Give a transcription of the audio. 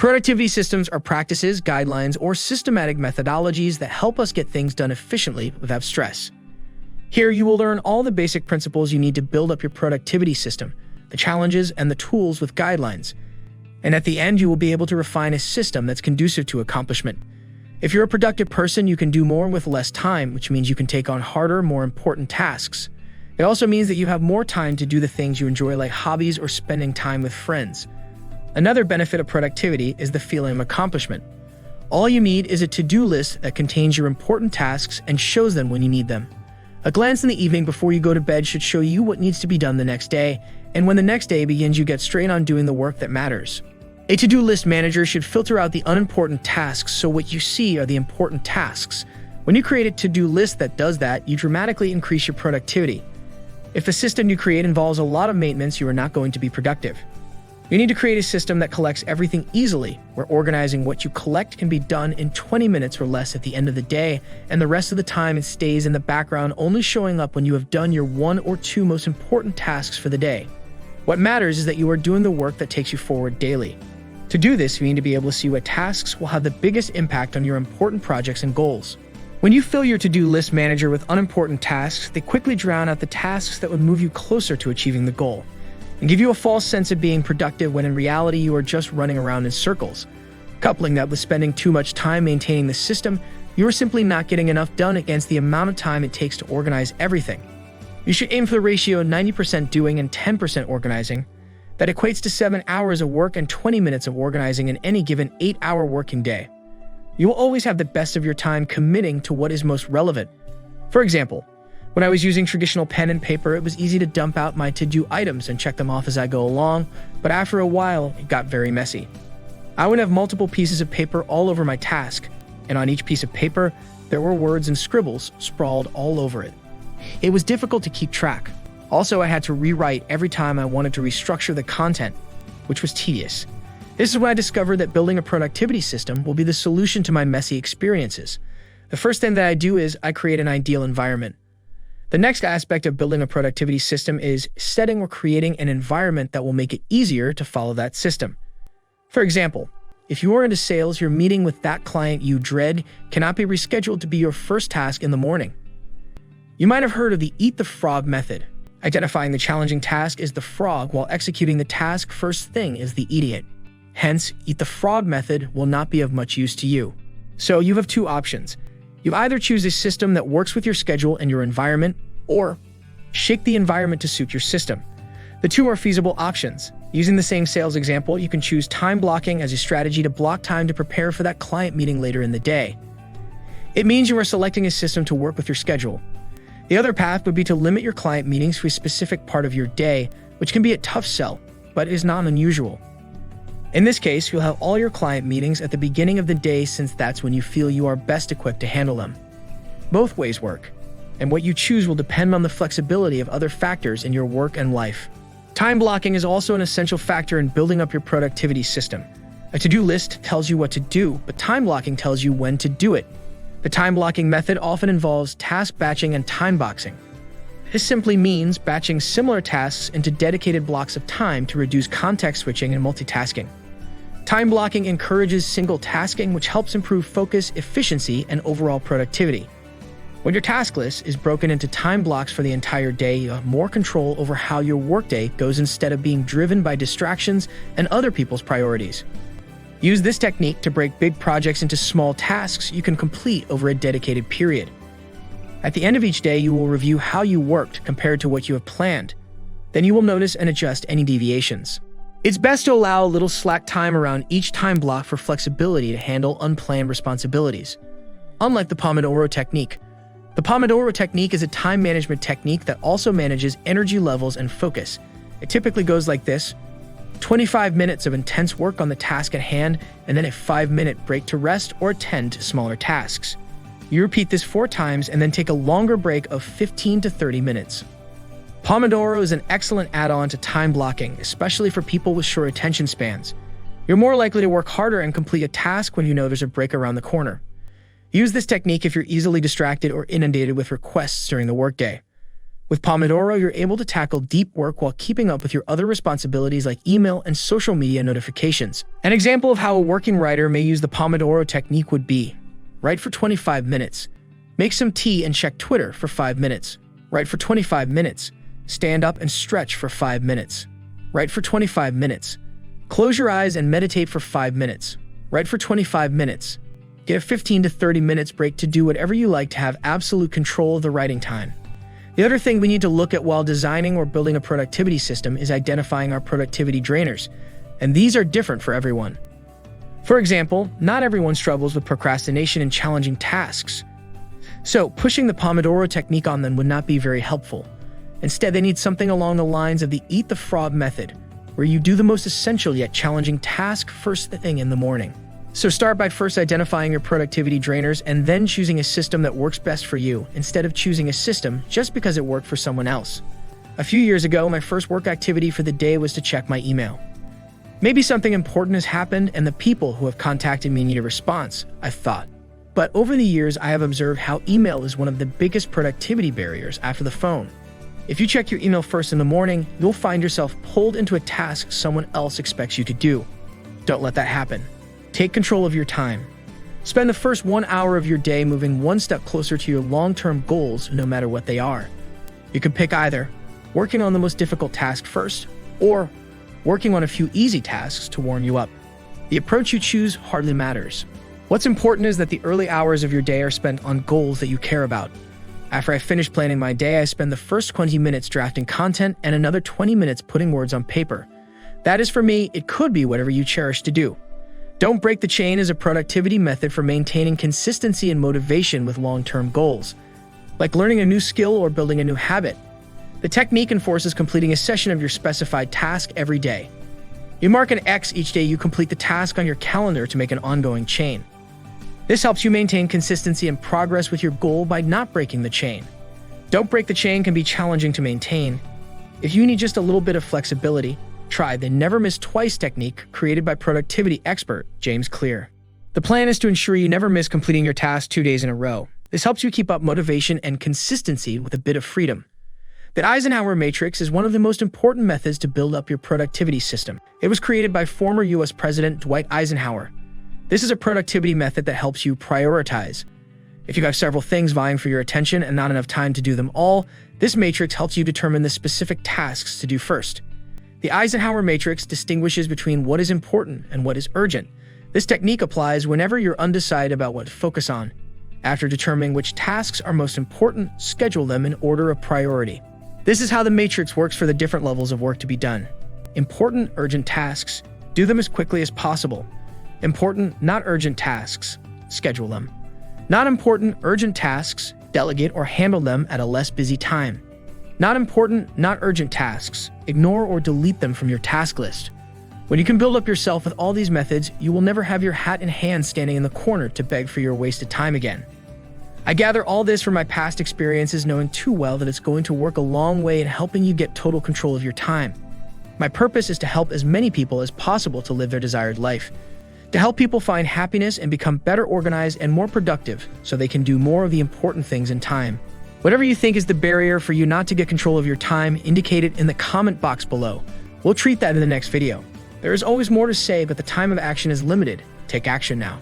Productivity systems are practices, guidelines, or systematic methodologies that help us get things done efficiently without stress. Here, you will learn all the basic principles you need to build up your productivity system, the challenges, and the tools with guidelines. And at the end, you will be able to refine a system that's conducive to accomplishment. If you're a productive person, you can do more with less time, which means you can take on harder, more important tasks. It also means that you have more time to do the things you enjoy, like hobbies or spending time with friends. Another benefit of productivity is the feeling of accomplishment. All you need is a to-do list that contains your important tasks and shows them when you need them. A glance in the evening before you go to bed should show you what needs to be done the next day, and when the next day begins, you get straight on doing the work that matters. A to-do list manager should filter out the unimportant tasks, so what you see are the important tasks. When you create a to-do list that does that, you dramatically increase your productivity. If the system you create involves a lot of maintenance, you are not going to be productive. You need to create a system that collects everything easily, where organizing what you collect can be done in 20 minutes or less at the end of the day, and the rest of the time it stays in the background, only showing up when you have done your 1 or 2 most important tasks for the day. What matters is that you are doing the work that takes you forward daily. To do this, you need to be able to see what tasks will have the biggest impact on your important projects and goals. When you fill your to-do list manager with unimportant tasks, they quickly drown out the tasks that would move you closer to achieving the goal, and give you a false sense of being productive when in reality you are just running around in circles. Coupling that with spending too much time maintaining the system, you are simply not getting enough done against the amount of time it takes to organize everything. You should aim for the ratio 90% doing and 10% organizing. That equates to 7 hours of work and 20 minutes of organizing in any given 8-hour working day. You will always have the best of your time committing to what is most relevant. For example, when I was using traditional pen and paper, it was easy to dump out my to-do items and check them off as I go along, but after a while, it got very messy. I would have multiple pieces of paper all over my task, and on each piece of paper, there were words and scribbles sprawled all over it. It was difficult to keep track. Also, I had to rewrite every time I wanted to restructure the content, which was tedious. This is when I discovered that building a productivity system will be the solution to my messy experiences. The first thing that I do is I create an ideal environment. The next aspect of building a productivity system is setting or creating an environment that will make it easier to follow that system. For example, if you are into sales, your meeting with that client you dread cannot be rescheduled to be your first task in the morning. You might have heard of the eat the frog method. Identifying the challenging task is the frog, while executing the task first thing is the idiot. Hence, eat the frog method will not be of much use to you. So you have 2 options. You either choose a system that works with your schedule and your environment, or shake the environment to suit your system. The 2 are feasible options. Using the same sales example, you can choose time blocking as a strategy to block time to prepare for that client meeting later in the day. It means you are selecting a system to work with your schedule. The other path would be to limit your client meetings to a specific part of your day, which can be a tough sell, but is not unusual. In this case, you'll have all your client meetings at the beginning of the day, since that's when you feel you are best equipped to handle them. Both ways work, and what you choose will depend on the flexibility of other factors in your work and life. Time blocking is also an essential factor in building up your productivity system. A to-do list tells you what to do, but time blocking tells you when to do it. The time blocking method often involves task batching and time boxing. This simply means batching similar tasks into dedicated blocks of time to reduce context switching and multitasking. Time blocking encourages single tasking, which helps improve focus, efficiency, and overall productivity. When your task list is broken into time blocks for the entire day, you have more control over how your workday goes instead of being driven by distractions and other people's priorities. Use this technique to break big projects into small tasks you can complete over a dedicated period. At the end of each day, you will review how you worked compared to what you have planned. Then you will notice and adjust any deviations. It's best to allow a little slack time around each time block for flexibility to handle unplanned responsibilities. Unlike the Pomodoro Technique, the Pomodoro Technique is a time management technique that also manages energy levels and focus. It typically goes like this: 25 minutes of intense work on the task at hand, and then a 5-minute break to rest or attend to smaller tasks. You repeat this 4 times and then take a longer break of 15 to 30 minutes. Pomodoro is an excellent add-on to time blocking, especially for people with short attention spans. You're more likely to work harder and complete a task when you know there's a break around the corner. Use this technique if you're easily distracted or inundated with requests during the workday. With Pomodoro, you're able to tackle deep work while keeping up with your other responsibilities like email and social media notifications. An example of how a working writer may use the Pomodoro technique would be: write for 25 minutes, make some tea and check Twitter for 5 minutes, write for 25 minutes, stand up and stretch for 5 minutes, write for 25 minutes, close your eyes and meditate for 5 minutes, write for 25 minutes, get a 15 to 30 minutes break to do whatever you like to have absolute control of the writing time. The other thing we need to look at while designing or building a productivity system is identifying our productivity drainers, and these are different for everyone. For example, not everyone struggles with procrastination and challenging tasks, so pushing the Pomodoro technique on them would not be very helpful. Instead, they need something along the lines of the Eat the Frog method, where you do the most essential yet challenging task first thing in the morning. So start by first identifying your productivity drainers and then choosing a system that works best for you, instead of choosing a system just because it worked for someone else. A few years ago, my first work activity for the day was to check my email. Maybe something important has happened and the people who have contacted me need a response, I thought. But over the years, I have observed how email is one of the biggest productivity barriers after the phone. If you check your email first in the morning, you'll find yourself pulled into a task someone else expects you to do. Don't let that happen. Take control of your time. Spend the first 1 hour of your day moving one step closer to your long-term goals, no matter what they are. You could pick either working on the most difficult task first, or working on a few easy tasks to warm you up. The approach you choose hardly matters. What's important is that the early hours of your day are spent on goals that you care about. After I finish planning my day, I spend the first 20 minutes drafting content and another 20 minutes putting words on paper. That is, for me, it could be whatever you cherish to do. Don't break the chain is a productivity method for maintaining consistency and motivation with long-term goals, like learning a new skill or building a new habit. The technique enforces completing a session of your specified task every day. You mark an X each day you complete the task on your calendar to make an ongoing chain. This helps you maintain consistency and progress with your goal by not breaking the chain. Don't break the chain can be challenging to maintain. If you need just a little bit of flexibility, try the Never Miss Twice technique created by productivity expert James Clear. The plan is to ensure you never miss completing your task 2 days in a row. This helps you keep up motivation and consistency with a bit of freedom. The Eisenhower Matrix is one of the most important methods to build up your productivity system. It was created by former US President Dwight Eisenhower. This is a productivity method that helps you prioritize. If you have several things vying for your attention and not enough time to do them all, this matrix helps you determine the specific tasks to do first. The Eisenhower Matrix distinguishes between what is important and what is urgent. This technique applies whenever you're undecided about what to focus on. After determining which tasks are most important, schedule them in order of priority. This is how the matrix works for the different levels of work to be done. Important, urgent tasks, do them as quickly as possible. Important, not urgent tasks, schedule them. Not important, urgent tasks, delegate or handle them at a less busy time. Not important, not urgent tasks, ignore or delete them from your task list. When you can build up yourself with all these methods, you will never have your hat in hand standing in the corner to beg for your wasted time again. I gather all this from my past experiences, knowing too well that it's going to work a long way in helping you get total control of your time. My purpose is to help as many people as possible to live their desired life, to help people find happiness and become better organized and more productive so they can do more of the important things in time. Whatever you think is the barrier for you not to get control of your time, indicate it in the comment box below. We'll treat that in the next video. There is always more to say, but the time of action is limited. Take action now.